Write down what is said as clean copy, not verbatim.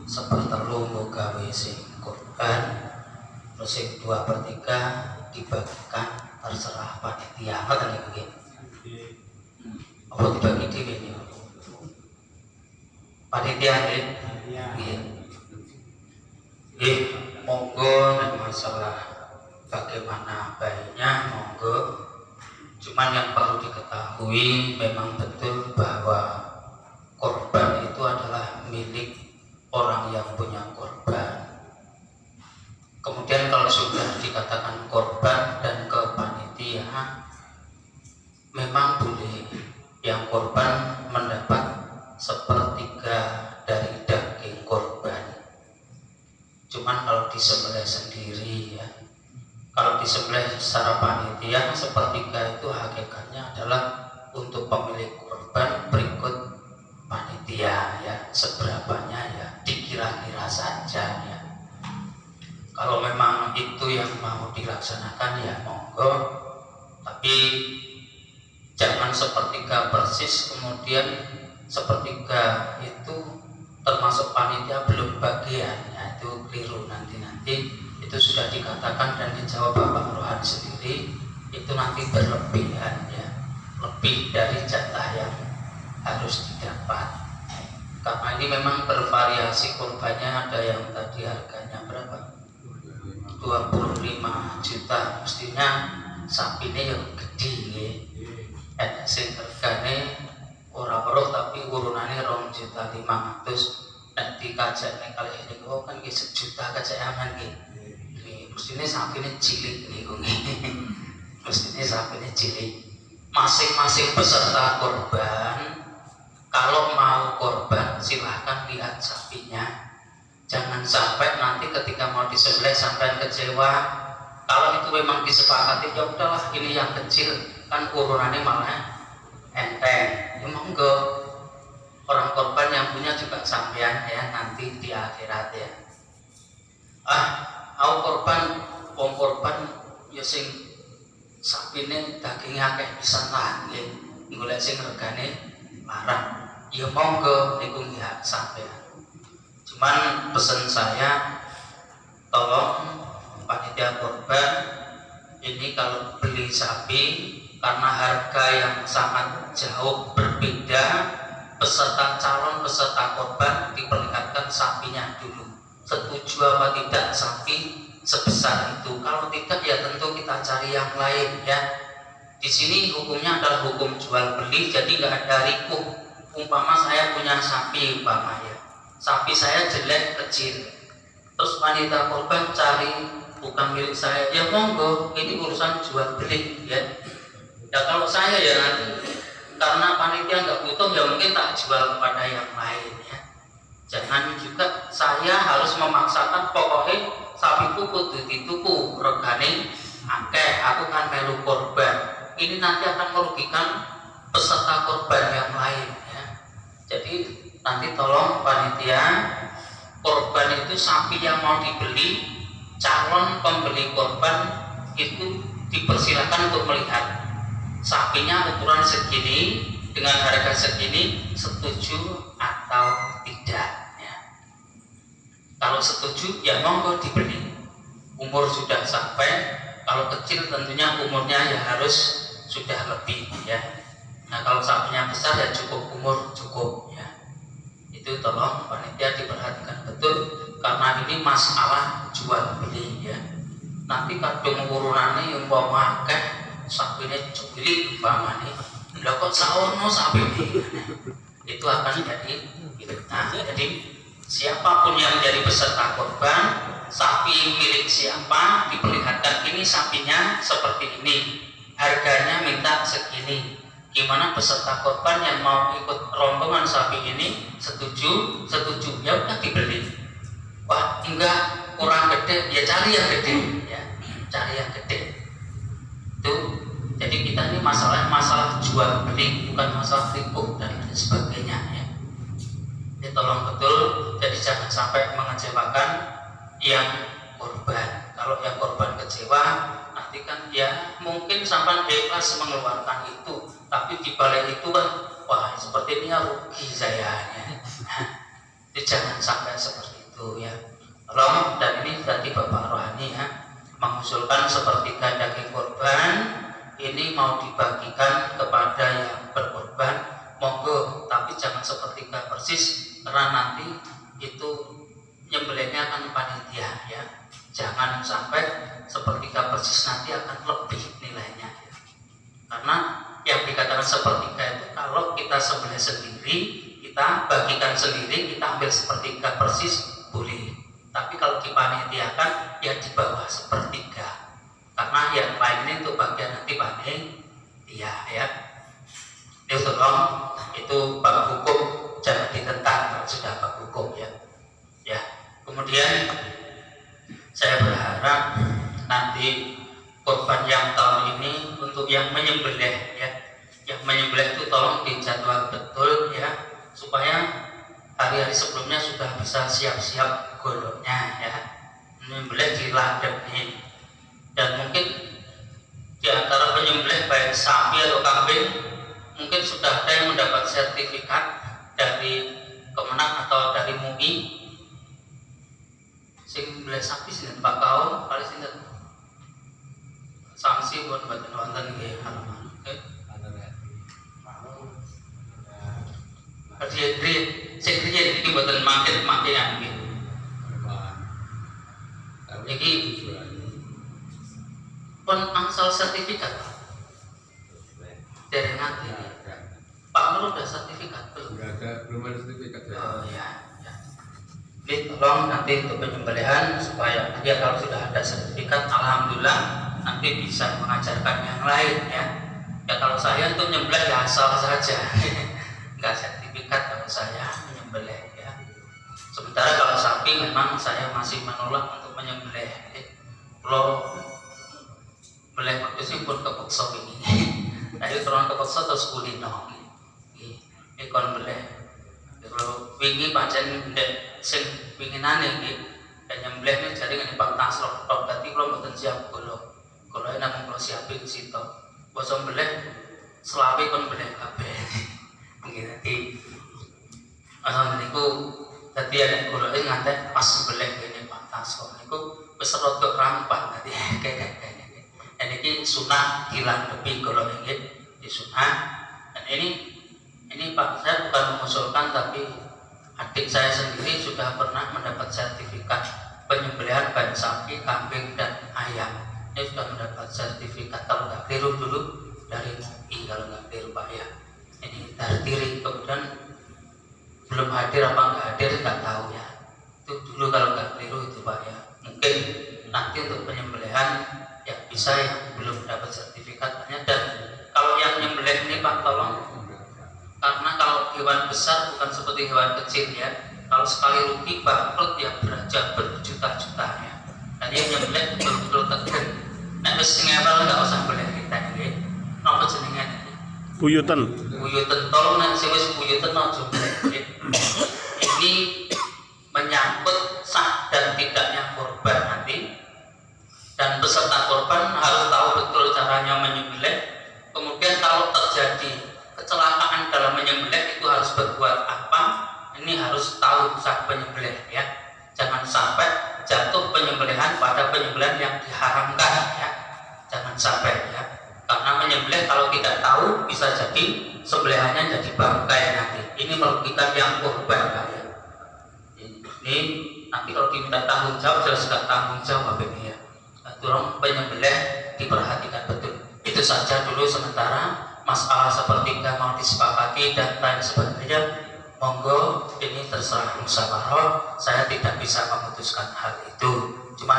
sepertelu nggo gawe sing korban, terus sing 2/3 dibagikan terserah panitia. Ngoten niku nggih. Apa dibagi dhewe niku? Panitia nggih. Nggih, monggo nek masalah bagaimana baiknya monggo. Cuman yang perlu diketahui memang betul bahwa korban itu adalah milik orang yang punya korban. Kemudian kalau sudah dikatakan korban dan ke panitia, memang boleh yang korban mendapat 1/3 dari daging korban. Cuman kalau disembelih sendiri ya, kalau disembelih secara panitia 1/3 itu hakikatnya adalah untuk pemilik korban berikut panitia ya, seberapanya ya dikira-kira saja ya. Kalau memang itu yang mau dilaksanakan ya monggo, tapi jangan 1/3 persis kemudian 1/3 itu termasuk panitia belum bagian ya, itu keliru. Nanti itu sudah dikatakan dan dijawab Bapak Rohan sendiri, itu nanti berlebihan ya, lebih dari jatah yang harus didapat. Karena ini memang bervariasi korbannya, ada yang tadi harganya berapa? 25 juta, mestinya sapinya yang gede ya. Sing regane ora weruh tapi urunane 2.500.000. Nek dikajakne kali ini kok kan 1 juta kajak aman nggih. Mestine sapine cilik niku nggih. Mestine sapine cilik. Masing-masing peserta korban kalau mau korban silahkan lihat sapinya. Jangan sampai nanti ketika mau disembelih sampai kecewa. Kalau itu memang disepakati ya udahlah ini yang kecil, kan urunannya malah enteng. Ya monggo, orang korban yang punya juga sampean ya nanti di akhirat ya. Aku korban, wong korban ya sing sapine dagingnya akeh pisan lah nggih. Golek sing regane larang. Ya monggo niku nggih sampean. Cuman pesan saya, tolong panitia korban ini kalau beli sapi karena harga yang sangat jauh berbeda, peserta calon peserta korban diperlihatkan sapinya dulu. Setuju apa tidak sapi sebesar itu? Kalau tidak ya tentu kita cari yang lain ya. Di sini hukumnya adalah hukum jual beli, jadi nggak ada rikuh. Umpama saya punya sapi umpama ya, sapi saya jelek kecil, terus panitia korban cari bukan milik saya, ya monggo, ini urusan jual beli ya. Ya kalau saya ya karena panitia nggak butuh ya mungkin tak jual kepada yang lain ya. Jangan juga saya harus memaksakan pokoknya sapiku kudu dituku regane akeh, aku kan melu korban. Ini nanti akan merugikan peserta korban yang lain ya. Jadi nanti tolong panitia korban itu sapi yang mau dibeli, calon pembeli korban itu dipersilakan untuk melihat sapinya ukuran segini dengan harga segini, setuju atau tidak ya. Kalau setuju ya monggo dibeli. Umur sudah sampai, kalau kecil tentunya umurnya ya harus sudah lebih ya. Nah kalau sapinya besar ya cukup umur cukup ya. Itu tolong panitia diperhatikan betul karena ini masalah jual beli ya. Nanti kadung urunane umpama akeh sapine cilik umpamane, lha kok saono sapine. Itu akan jadi fitnah. Jadi siapapun yang menjadi peserta korban, sapi milik siapa diperlihatkan ini sapinya seperti ini, harganya minta segini. Gimana peserta korban yang mau ikut rombongan sapi ini setuju? Setuju, ya udah dibeli. Wah enggak, kurang gede, ya cari yang gede ya, cari yang gede. Itu jadi kita ini masalah jual beli, bukan masalah ribut dan lain sebagainya ya. Jadi tolong betul, jadi jangan sampai mengecewakan yang korban. Kalau yang korban kecewa, nanti kan ya mungkin sampai ikhlas mengeluarkan itu, tapi di balik itu kan wah seperti ini rugi saya ya. mengusulkan sepertiga daging kurban ini mau dibagikan kepada yang berkorban, monggo, tapi jangan sepertiga persis karena nanti itu nyembelihnya akan panitia ya. Jangan sampai sepertiga persis, nanti akan lebih nilainya ya. Karena yang dikatakan sepertiga itu kalau kita sembelih sendiri, kita bagikan sendiri, kita ambil sepertiga persis boleh. Tapi kalau dipanitiakan ya di bawah sepertiga. Karena yang lain ini untuk bagian nanti panitia ya. Ini tolong itu bab hukum jangan ditentang kalau sudah bab hukum ya. Ya. Kemudian saya berharap nanti korban yang tahun ini untuk yang menyembelih ya, yang menyembelih itu tolong dijadwal betul ya, supaya hari-hari sebelumnya sudah bisa siap-siap goloknya ya, menyembelih di ladang ini. Dan mungkin di antara penyembelih baik sapi atau kambing mungkin sudah ada yang mendapat sertifikat dari Kemenang atau dari MUI. Sing beli sapi sini Pak Kau kali sini sanksi buat badan wonten nggih halaman. Oke. Riyen sing riyen iki mboten makin-makinan nggih. Iki pun angsal sertifikat Pak. Dari nanti Pak Nur udah sertifikat belum? Enggak ada, belum ada sertifikat ya. Oh ya. Jadi tolong nanti untuk penyembelihan supaya dia kalau sudah ada sertifikat, alhamdulillah nanti bisa mengajarkan yang lain ya. Ya kalau saya untuk menyembelih ya asal saja, nggak sertifikat kalau saya menyembelih ya. Sementara kalau sapi memang saya masih menolak untuk menyembelih. Kalau beleh waktu sih pun kepeksa ini, tadi turun kepeksa terus kulino, ini kon beleh. Kalau wingi pancen ndek sing winginane nggih dan nyembelih nek jare ngene Pak Tasrok tok dadi kula mboten siap kula. Kula namung kula siapin sito. Basa mbelih selawe kon mbelih kabeh. Nggih dadi niku dadi nek kula ngantek pas mbelih kene Pak Tasrok niku wis rada rampant dadi kene. Dan ini sunah hilang lebih kula nggih di sunah. Dan ini Pak, saya bukan mengusulkan, tapi adik saya sendiri sudah pernah mendapat sertifikat penyembelihan baik sapi, kambing, dan ayam. Dia sudah mendapat sertifikat, kalau nggak keliru dulu dari MUI, kalau nggak keliru Pak ya. Ini dari diri, kemudian belum hadir apa nggak hadir nggak tahu ya. Itu dulu kalau nggak keliru itu Pak ya. Mungkin nanti untuk penyembelihan ya bisa yang belum dapat sertifikatnya. Dan kalau yang nyembelih ini Pak tolong, karena kalau hewan besar bukan seperti hewan kecil ya. Kalau sekali rugi bangkrut yang berajab berjuta-juta ya. Dan yang nyembelih betul-betul tegen. Nek wis ngewel enggak usah boleh kita nggih. Napa jenengan iki? Buyutan. Buyutan tolong nek sing wis buyutan aja boleh. Ini menyangkut sah dan tidaknya korban nanti. Dan peserta korban harus tahu betul caranya menyembelih. Kemudian kalau terjadi kecelakaan dalam menyembelih itu harus berbuat apa, ini harus tahu sah penyembelih ya. Jangan sampai jatuh penyembelihan pada penyembelihan yang diharamkan ya. Jangan sampai ya. Karena menyembelih kalau tidak tahu bisa jadi sembelihannya jadi bangkai nanti. Ini merugikan yang korban ya. Ini nanti kalau diminta tanggung jawab jelas sudah tanggung jawab ini ya. Tolong penyembelih diperhatikan betul. Itu saja dulu sementara. Masalah sepertiga mau disepakati dan lain sebagainya, monggo ini terserah musyawarah. Saya tidak bisa memutuskan hal itu.